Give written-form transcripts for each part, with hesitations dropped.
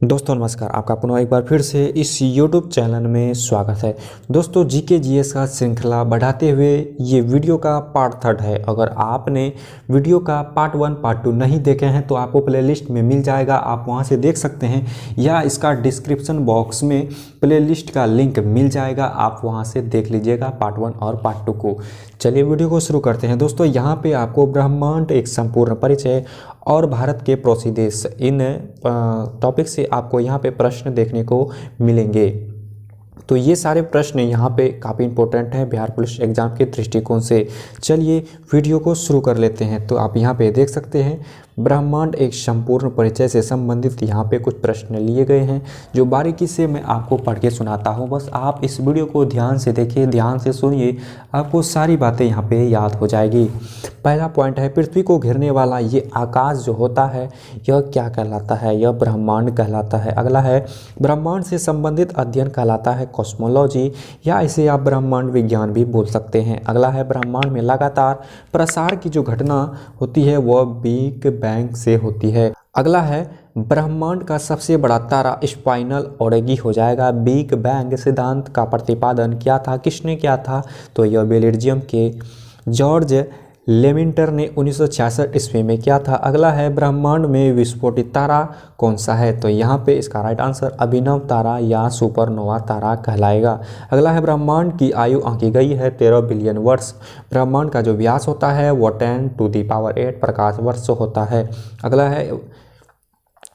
दोस्तों नमस्कार, आपका पुनः एक बार फिर से इस YouTube चैनल में स्वागत है। दोस्तों जीके जीएस का श्रृंखला बढ़ाते हुए ये वीडियो का पार्ट 3 है। अगर आपने वीडियो का पार्ट 1 पार्ट 2 नहीं देखे हैं तो आपको प्लेलिस्ट में मिल जाएगा, आप वहां से देख सकते हैं, या इसका डिस्क्रिप्शन बॉक्स में प्लेलिस्ट का लिंक मिल जाएगा, आप वहां से देख लीजिएगा पार्ट 1 और पार्ट 2 को। चलिए वीडियो को शुरू करते हैं। दोस्तों यहाँ पे आपको ब्रह्मांड एक संपूर्ण परिचय और भारत के पड़ोसी देश, इन टॉपिक से आपको यहाँ पे प्रश्न देखने को मिलेंगे। तो ये सारे प्रश्न यहाँ पे काफ़ी इंपॉर्टेंट हैं बिहार पुलिस एग्जाम के दृष्टिकोण से। चलिए वीडियो को शुरू कर लेते हैं। तो आप यहाँ पे देख सकते हैं ब्रह्मांड एक संपूर्ण परिचय से संबंधित यहाँ पे कुछ प्रश्न लिए गए हैं जो बारीकी से मैं आपको पढ़ के सुनाता हूँ। बस आप इस वीडियो को ध्यान से देखिए, ध्यान से सुनिए, आपको सारी बातें यहाँ पे याद हो जाएगी। पहला पॉइंट है, पृथ्वी को घेरने वाला ये आकाश जो होता है यह क्या कहलाता है? यह ब्रह्मांड कहलाता है। अगला है, ब्रह्मांड से संबंधित अध्ययन कहलाता है कॉस्मोलॉजी, या इसे आप ब्रह्मांड विज्ञान भी बोल सकते हैं। अगला है, ब्रह्मांड में लगातार प्रसार की जो घटना होती है वह बिग बैंग से होती है। अगला है, ब्रह्मांड का सबसे बड़ा तारा स्पाइनल ओरेगी हो जाएगा। बिग बैंग सिद्धांत का प्रतिपादन किया था, किसने किया था? तो यह बेल्जियम के जॉर्ज लेमिंटर ने 1966 ईस्वी में किया था। अगला है, ब्रह्मांड में विस्फोटित तारा कौन सा है? तो यहाँ पे इसका राइट आंसर अभिनव तारा या सुपरनोवा तारा कहलाएगा। अगला है, ब्रह्मांड की आयु आंकी गई है 13 बिलियन वर्ष। ब्रह्मांड का जो व्यास होता है वो 10⁸ प्रकाश वर्ष होता है। अगला है,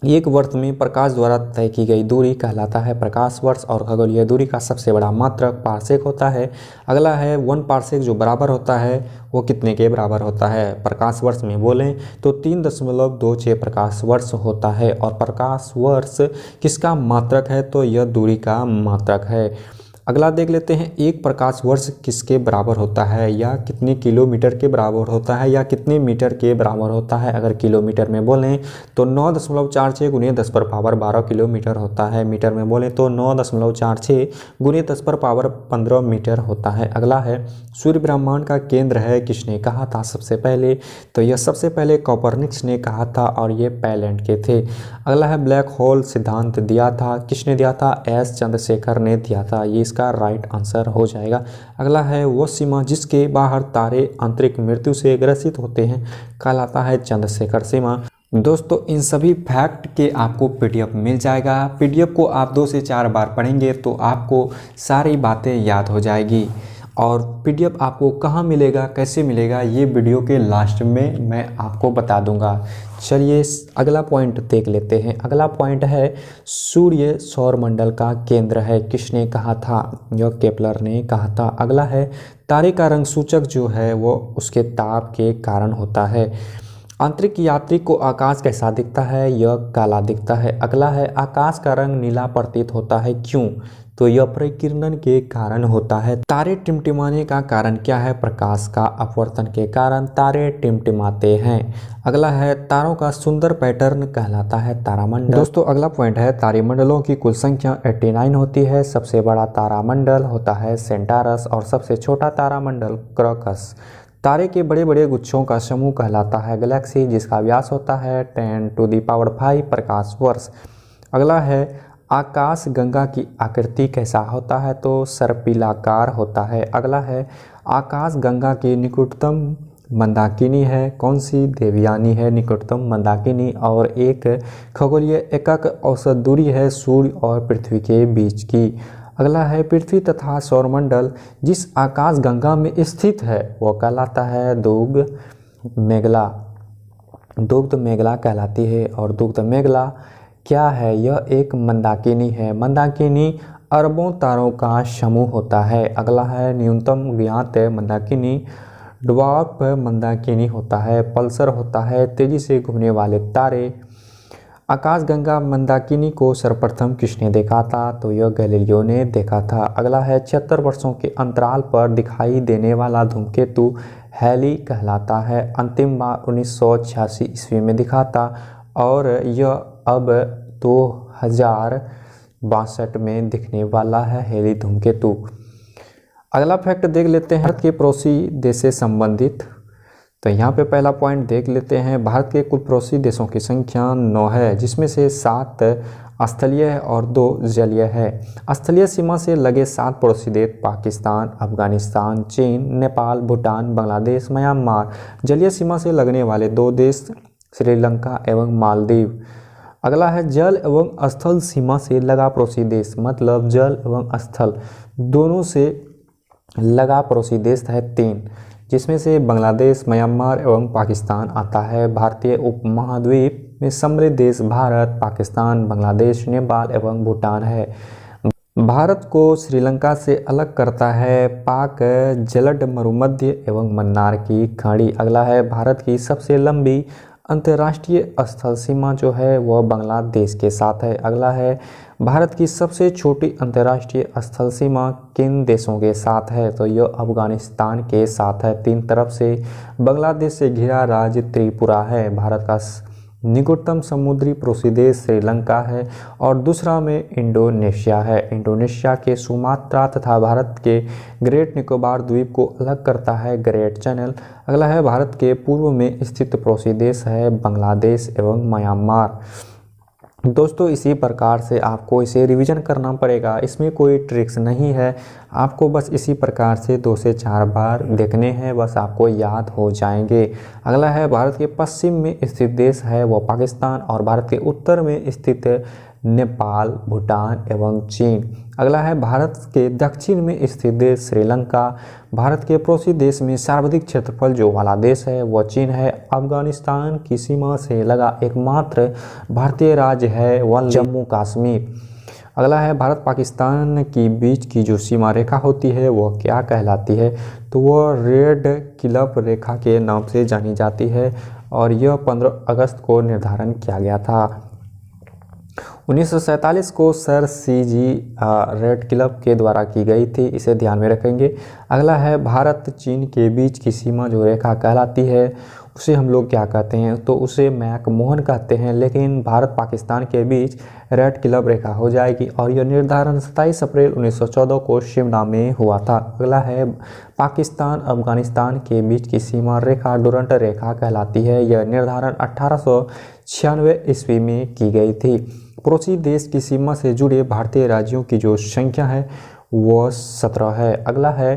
एक वर्ष में प्रकाश द्वारा तय की गई दूरी कहलाता है प्रकाश वर्ष, और खगोलीय दूरी का सबसे बड़ा मात्रक पारसेक होता है। अगला है, 1 पारसेक जो बराबर होता है वो कितने के बराबर होता है? प्रकाश वर्ष में बोलें तो 3.26 प्रकाश वर्ष होता है। और प्रकाश वर्ष किसका मात्रक है? तो यह दूरी का मात्रक है। अगला देख लेते हैं, एक प्रकाश वर्ष किसके बराबर होता है, या कितने किलोमीटर के बराबर होता है, या कितने मीटर के बराबर होता है? अगर किलोमीटर में बोलें तो 9.46 × 10⁻12 किलोमीटर होता है। मीटर में बोलें तो 9.46 × 10⁻15 मीटर होता है। अगला है, सूर्य ब्रह्मांड का केंद्र है, किसने कहा था सबसे पहले? तो यह सबसे पहले कोपरनिकस ने कहा था, और ये पैलेंट के थे। अगला है, ब्लैक होल सिद्धांत दिया था, किसने दिया था? एस चंद्रशेखर ने दिया था। ये इसका राइट आंसर हो जाएगा। अगला है, वो सीमा जिसके बाहर तारे आंतरिक मृत्यु से ग्रसित होते हैं कहलाता है चंद्रशेखर सीमा। दोस्तों इन सभी फैक्ट के आपको पीडीएफ मिल जाएगा। पीडीएफ को आप 2 से 4 बार पढ़ेंगे तो आपको सारी बातें याद हो जाएगी। और पीडीएफ आपको कहाँ मिलेगा, कैसे मिलेगा, ये वीडियो के लास्ट में मैं आपको बता दूंगा। चलिए अगला पॉइंट देख लेते हैं। अगला पॉइंट है, सूर्य सौरमंडल का केंद्र है, किसने कहा था? यह केपलर ने कहा था। अगला है, तारे का रंग सूचक जो है वो उसके ताप के कारण होता है। आंतरिक यात्री को आकाश कैसा दिखता है? यह काला दिखता है। अगला है, आकाश का रंग नीला प्रतीत होता है, क्यों? तो यह परिकिरण के कारण होता है। तारे टिमटिमाने का कारण क्या है? प्रकाश का अपवर्तन के कारण तारे टिमटिमाते हैं। अगला है, तारों का सुंदर पैटर्न कहलाता है तारामंडल। दोस्तों अगला पॉइंट है, तारामंडलों की कुल संख्या 89 होती है। सबसे बड़ा तारामंडल होता है सेंटारस, और सबसे छोटा तारामंडल क्रॉकस। तारे के बड़े बड़े गुच्छों का समूह कहलाता है गैलेक्सी, जिसका व्यास होता है 10⁵ प्रकाश वर्ष। अगला है, आकाश गंगा की आकृति कैसा होता है? तो सर्पिलाकार होता है। अगला है, आकाश गंगा की निकटतम मंदाकिनी है, कौन सी? देवयानी है निकटतम मंदाकिनी। और एक खगोलीय एकक औसत दूरी है सूर्य और पृथ्वी के बीच की। अगला है, पृथ्वी तथा सौरमंडल जिस आकाश गंगा में स्थित है वो कहलाता है दुग्ध मेगला। दुग्ध मेगला कहलाती है। और दुग्ध मेगला क्या है? यह एक मंदाकिनी है। मंदाकिनी अरबों तारों का समूह होता है। अगला है, न्यूनतम ज्ञात मंदाकिनी ड्वार्फ मंदाकिनी होता है। पल्सर होता है तेजी से घूमने वाले तारे। आकाशगंगा मंदाकिनी को सर्वप्रथम किसने देखा था? तो यह गैलीलियो ने देखा था। अगला है, 76 वर्षों के अंतराल पर दिखाई देने वाला धूमकेतु हैली कहलाता है। अंतिम बार 1986 ईस्वी में दिखा था, और यह अब 2062 में दिखने वाला है हैली धूमकेतु। अगला फैक्ट देख लेते हैं, भारत के पड़ोसी देश से संबंधित। तो यहाँ पे पहला पॉइंट देख लेते हैं, भारत के कुल पड़ोसी देशों की संख्या 9 है, जिसमें से 7 स्थलीय है और 2 जलीय है। स्थलीय सीमा से लगे 7 पड़ोसी देश पाकिस्तान, अफगानिस्तान, चीन, नेपाल, भूटान, बांग्लादेश, म्यांमार। जलीय सीमा से लगने वाले 2 देश श्रीलंका एवं मालदीव। अगला है जल एवं स्थल सीमा से लगा पड़ोसी देश, मतलब जल एवं स्थल दोनों से लगा पड़ोसी देश है 3, जिसमें से बांग्लादेश, म्यांमार एवं पाकिस्तान आता है। भारतीय उपमहाद्वीप में समृद्ध देश भारत, पाकिस्तान, बांग्लादेश, नेपाल एवं भूटान है। भारत को श्रीलंका से अलग करता है पाक जलड मरुमध्य एवं मन्नार की खाड़ी। अगला है भारत की सबसे लंबी अंतर्राष्ट्रीय स्थल सीमा जो है वह बांग्लादेश के साथ है। अगला है भारत की सबसे छोटी अंतर्राष्ट्रीय स्थल सीमा किन देशों के साथ है, तो यह अफगानिस्तान के साथ है। 3 तरफ से बांग्लादेश से घिरा राज्य त्रिपुरा है। भारत का निकटतम समुद्री पड़ोसी देश श्रीलंका है और दूसरा में इंडोनेशिया है। इंडोनेशिया के सुमात्रा तथा भारत के ग्रेट निकोबार द्वीप को अलग करता है ग्रेट चैनल। अगला है भारत के पूर्व में स्थित पड़ोसी देश है बांग्लादेश एवं म्यांमार। दोस्तों इसी प्रकार से आपको इसे रिवीजन करना पड़ेगा, इसमें कोई ट्रिक्स नहीं है, आपको बस इसी प्रकार से 2 से 4 बार देखने हैं, बस आपको याद हो जाएंगे। अगला है भारत के पश्चिम में स्थित देश है वो पाकिस्तान और भारत के उत्तर में स्थित नेपाल, भूटान एवं चीन। अगला है भारत के दक्षिण में स्थित देश श्रीलंका। भारत के पड़ोसी देश में सर्वाधिक क्षेत्रफल जो वाला देश है वह चीन है। अफगानिस्तान की सीमा से लगा एकमात्र भारतीय राज्य है वह जम्मू कश्मीर। अगला है भारत पाकिस्तान की बीच की जो सीमा रेखा होती है वह क्या कहलाती है, तो वह रेड क्लिफ रेखा के नाम से जानी जाती है और यह 15 अगस्त को निर्धारण किया गया था। 1947 को सर सीजी रेड क्लिफ के द्वारा की गई थी, इसे ध्यान में रखेंगे। अगला है भारत चीन के बीच की सीमा जो रेखा कहलाती है उसे हम लोग क्या कहते हैं, तो उसे मैकमोहन कहते हैं, लेकिन भारत पाकिस्तान के बीच रेड क्लिफ रेखा हो जाएगी और यह निर्धारण 27 अप्रैल 1914 को शिमला में हुआ था। अगला है पाकिस्तान अफगानिस्तान के बीच की सीमा रेखा डुरंट रेखा कहलाती है, यह निर्धारण 1896 ईस्वी में की गई थी। पड़ोसी देश की सीमा से जुड़े भारतीय राज्यों की जो संख्या है वह 17 है। अगला है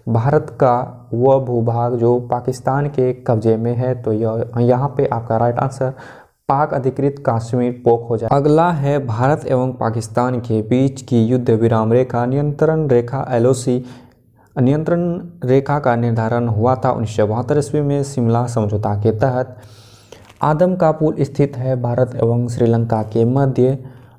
भारत का वह भूभाग जो पाकिस्तान के कब्जे में है, तो यहाँ पे आपका राइट आंसर पाक अधिकृत कश्मीर पोक हो जाए। अगला है भारत एवं पाकिस्तान के बीच की युद्ध विराम रेखा नियंत्रण रेखा LOC नियंत्रण रेखा का निर्धारण हुआ था 1972 ईस्वी में शिमला समझौता के तहत। आदम का पुल स्थित है भारत एवं श्रीलंका के मध्य।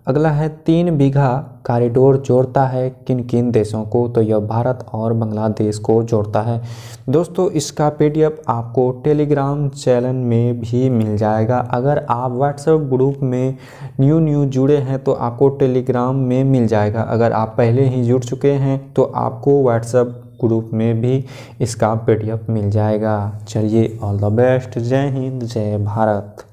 अगला है 3 बीघा कॉरिडोर जोड़ता है किन किन देशों को, तो यह भारत और बांग्लादेश को जोड़ता है। दोस्तों इसका PDF आपको टेलीग्राम चैनल में भी मिल जाएगा। अगर आप व्हाट्सएप ग्रुप में न्यू जुड़े हैं तो आपको टेलीग्राम में मिल जाएगा। अगर आप पहले ही जुड़ चुके हैं तो आपको व्हाट्सएप ग्रुप में भी इसका PDF मिल जाएगा। चलिए ऑल द बेस्ट, जय हिंद जय भारत।